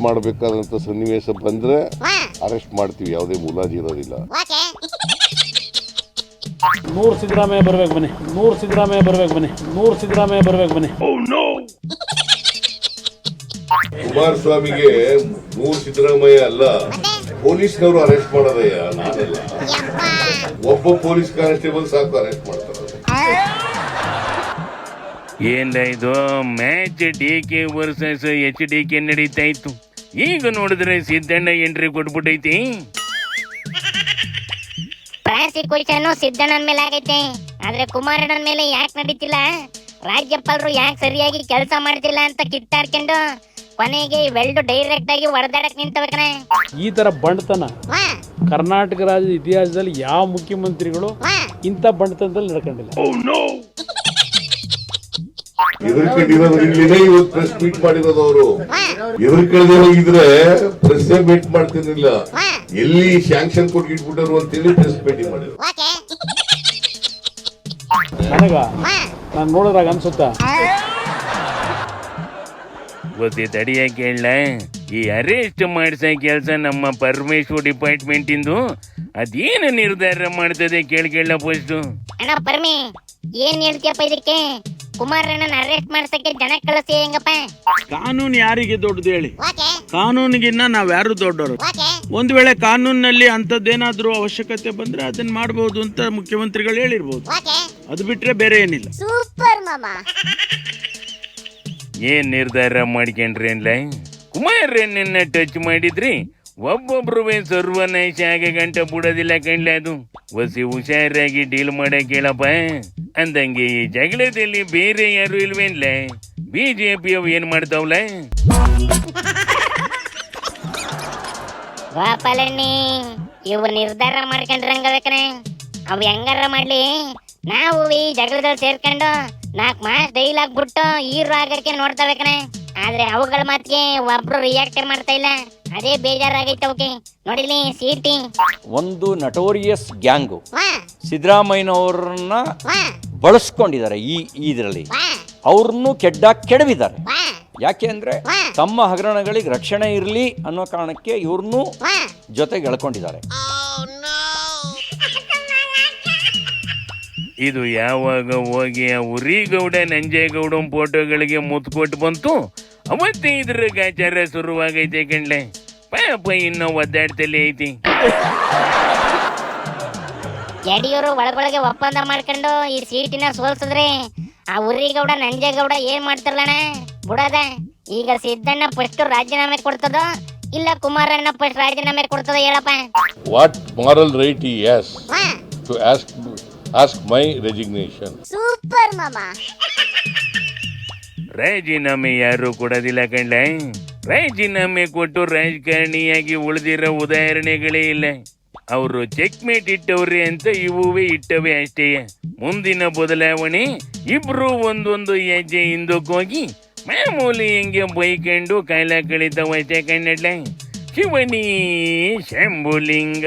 ಮಾಡಬೇಕಾದಂತ ಸನ್ನಿವೇಶ ಬಂದ್ರೆ ಅರೆಸ್ಟ್ ಮಾಡ್ತೀವಿ, ಯಾವುದೇ ಮುಲಾಜಿ ಇರೋದಿಲ್ಲ. 100 ಸಿದ್ದರಾಮಯ್ಯ ಬರ್ಬೇಕು ಬನ್ನಿ, 100 ಸಿದ್ದರಾಮಯ್ಯ ಬರ್ಬೇಕು ಬನ್ನಿ, 100 ಸಿದ್ದರಾಮಯ್ಯ ಬರ್ಬೇಕು ಬನ್ನಿ. ಕುಮಾರಸ್ವಾಮಿಗೆ 100 ಸಿದ್ದರಾಮಯ್ಯ ಅಲ್ಲ, ಪೊಲೀಸ್ನವರು ಅರೆಸ್ಟ್ ಮಾಡೋದಯ್ಯ, ನಾನಲ್ಲ. ಒಬ್ಬ ಪೊಲೀಸ್ ಕಾನ್ಸ್ಟೇಬಲ್ ಸಾಕು ಅರೆಸ್ಟ್ ಮಾಡ್ತಾರೆ. ಏನ್ಲ ಇದು ಮ್ಯಾಚ್ DK ವರ್ಸಸ್ HDK ನಡೀತಾ ಇತ್ತು. ಈಗ ನೋಡಿದ್ರೆ ಸಿದ್ದಣ್ಣ ಎಂಟ್ರಿ ಕೊಟ್ಬಿಟ್ಟೈತಿ. ಪ್ರಾಸಿಕ್ಯೂಷನ್ ಸಿದ್ದಣ್ಣನ ಮೇಲೆ ಆಗೈತೆ, ಆದ್ರೆ ಕುಮಾರಣ್ಣನ ಮೇಲೆ ಯಾಕೆ ನಡೀತಿಲ್ಲ? ರಾಜ್ಯಪಾಲರು ಯಾಕೆ ಸರಿಯಾಗಿ ಕೆಲಸ ಮಾಡ್ತಿಲ್ಲ ಅಂತ ಕಿತ್ತಾಡ್ಕೊಂಡು ಕೊನೆಗೆ ಇವೆರಡು ಡೈರೆಕ್ಟ್ ಆಗಿ ಹೊಡೆದಾಡಕ್ ನಿಂತವಕನೆ. ಈ ತರ ಬಂಡತನ ಕರ್ನಾಟಕ ರಾಜ್ಯದ ಇತಿಹಾಸದಲ್ಲಿ ಯಾವ ಮುಖ್ಯಮಂತ್ರಿಗಳು ಇಂಥ ಬಂಡತನದಲ್ಲಿ ನಡ್ಕೊಂಡಿಲ್ಲ. ಇವತ್ತು ಪ್ರೆಸ್ ಮೀಟ್ ಮಾಡಿರೋದು ಅವರು. ಎದುರ್ಕಳ್ದೆ ಹೋಗಿದ್ರೆ ಪ್ರೆಸ್ ಮೀಟ್ ಮಾಡ್ತಿರ್ಲಿಲ್ಲ. ಎಲ್ಲಿ ಸ್ಯಾಂಕ್ಷನ್ ಕೊಟ್ಟಿಟ್ಬಿಟ್ಟರು ಅಂತೇಳಿ ಪ್ರೆಸ್ ಮೀಟಿಂಗ್ ಮಾಡಿದ್ರು. ನಾನು ನೋಡಿದ್ರಾಗ ಅನ್ಸುತ್ತಾ ಗೊತ್ತಿ ತಡಿಯ ಕೇಳ, ಈ ಅರೆಸ್ಟ್ ಮಾಡಿಸೋ ಕೆಲಸ ನಮ್ಮ ಪರಮೇಶ್ವರ್ ಡಿಪಾರ್ಟ್ಮೆಂಟ್ ಇಂದು ಅದೇನು ನಿರ್ಧಾರ ಮಾಡ್ತದೆ ಕೇಳ ಫಸ್ಟ್. ಅಣ್ಣ ಪರ್ಮಿ, ಏನ್ ಹೇಳ್ತೀಯಪ್ಪ ಇದಕ್ಕೆ? ಕುಮಾರಣ್ಣನ ಅರೆಸ್ಟ್ ಮಾಡ್ಸಕ್ಕೆ ಜನ ಕಳಿಸಿ ಹೆಂಗಪ್ಪ? ಕಾನೂನು ಯಾರಿಗೆ ದೊಡ್ಡದು ಹೇಳಿ? ಕಾನೂನಿಗಿನ್ನ ನಾವ್ಯಾರು ದೊಡ್ಡವರು. ಒಂದ್ ವೇಳೆ ಕಾನೂನಿನಲ್ಲಿ ಅಂತದ್ದೇನಾದ್ರೂ ಅವಶ್ಯಕತೆ ಬಂದ್ರೆ ಅದನ್ನ ಮಾಡಬಹುದು ಅಂತ ಮುಖ್ಯಮಂತ್ರಿಗಳು ಹೇಳಿರ್ಬೋದು. ಅದು ಬಿಟ್ರೆ ಬೇರೆ ಏನಿಲ್ಲ. ಸೂಪರ್ ಮಾಮಾ. ಏನ್ ನಿರ್ಧಾರ ಮಾಡ್ಕೊಂಡ್ರಿ ಅನ್ಲ? ಕುಮಾರಣ್ಣನ ಟಚ್ ಮಾಡಿದ್ರಿ ಒಬ್ಬೊಬ್ರು ಸರ್ವನಾಶ ಆಗ ಗಂಟ ಬಿಡೋದಿಲ್ಲ ಕಣ್ಲ. ಅದು ಹೊಸಿ ಹುಷಾರಾಗಿ ಡೀಲ್ ಮಾಡಕ್ ಹೇಳಪ್ಪ. ಅಂದಂಗೆ ಈ ಜಗಳದಲ್ಲಿ ಬೇರೆ ಯಾರು ಇಲ್ವೇನ್ಲ? BJP ಅವ್ ಏನ್ ಮಾಡ್ತಾವ್ಲ? ಗೋಪಾಲಣ್ಣಿ, ಇವ್ ನಿರ್ಧಾರ ಮಾಡ್ಕೊಂಡ್ರಂಗಬೇಕನೆ. ಅವ್ ಹೆಂಗಾರ ಮಾಡ್ಲಿ, ನಾವು ಈ ಜಗಳದಲ್ಲಿ ಸೇರ್ಕೊಂಡು 4 ಮಾಸ್ ಡೈಲಾಗ್ ಬಿಟ್ಟು ಹೀರೋ ಆಗಕ್ಕೆ ನೋಡ್ತಾಬೇಕನೆ. ಆದ್ರೆ ಅವುಗಳ ಮಾತಿಗೆ ಒಬ್ರು ರಿಯಾಕ್ಟ್ ಮಾಡ್ತಾ ಇಲ್ಲ. ಅದೇ ಬೇಜಾರಾಗೈತೆ ಅವಕ್ಕೆ. ನೋಡಿಲಿ ಸಿಟಿ ಒಂದು ನಟೋರಿಯಸ್ ಗ್ಯಾಂಗು ಸಿದ್ದರಾಮಯ್ಯನವ್ರನ್ನ ಬಳಸ್ಕೊಂಡಿದ್ದಾರೆ. ಇದರಲ್ಲಿ ಅವ್ರನ್ನು ಕೆಡವಿದ್ದಾರೆ. ಯಾಕೆ ಅಂದ್ರೆ ತಮ್ಮ ಹಗರಣಗಳಿಗೆ ರಕ್ಷಣೆ ಇರಲಿ ಅನ್ನೋ ಕಾರಣಕ್ಕೆ ಇವ್ರನ್ನು ಜೊತೆಗೆ ಎಳ್ಕೊಂಡಿದ್ದಾರೆ. ಇದು ಯಾವಾಗ ಹೋಗಿ ಆ ಉರಿಗೌಡ ನಂಜೇಗೌಡ ಫೋಟೋಗಳಿಗೆ ಮುತ್ಕೊಟ್ಟು ಬಂತು ಅವತ್ತೇ ಇದ್ರ ಗಾಚಾರ ಶುರುವಾಗೈತೆ ಕಣ್ಲೆ. ಪಾಪ ಇನ್ನೂ ಒದ್ದಾಡ್ತಲೇ ಐತಿ. ಯಡಿಯೂರು ಒಳಗೊಳಗೆ ಒಪ್ಪಂದ ಮಾಡ್ಕೊಂಡು ಈ ಸೀಟಿನ ಸೋಲ್ಸಿದ್ರೆ ಆ ಉರಿಗೌಡ ನಂಜೇಗೌಡ ಏನ್ ಮಾಡ್ತಾರಲ್ಲಣ್ಣ ಬಿಡೋದ? ಈಗ ಸಿದ್ದಣ್ಣ ಫಸ್ಟ್ ರಾಜೀನಾಮೆ ಕೊಡ್ತದೋ ಇಲ್ಲ ಕುಮಾರಣ್ಣ ಫಸ್ಟ್ ರಾಜೀನಾಮೆ ಕೊಡ್ತದೋ ಹೇಳಪ್ಪ? What moral right he has to ask my resignation. Super ಮಾಮಾ. ರಾಜೀನಾಮೆ ಯಾರು ಕೊಡೋದಿಲ್ಲ ಕಣ್ಲ. ರಾಜೀನಾಮೆ ಕೊಟ್ಟು ರಾಜಕಾರಣಿಯಾಗಿ ಉಳಿದಿರೋ ಉದಾಹರಣೆಗಳೇ ಇಲ್ಲ. ಅವರು ಚೆಕ್ಮೇಟ್ ಇಟ್ಟವ್ರಿ ಅಂತ ಇವೇ ಇಟ್ಟವೆ ಅಷ್ಟೇ. ಮುಂದಿನ ಬದಲಾವಣೆ ಇಬ್ರು ಒಂದೊಂದು ಹೆಜ್ಜೆ ಹಿಂದಕ್ಕೋಗಿ ಮಾಮೂಲಿ ಹೆಂಗೆ ಬೈಕೊಂಡು ಕಾಲ ಕಳಿತಾವ ಅಷ್ಟೇ ಕಣ್ಣಡ್ಲ. ಶಿವನಿ ಶಂಭುಲಿಂಗ.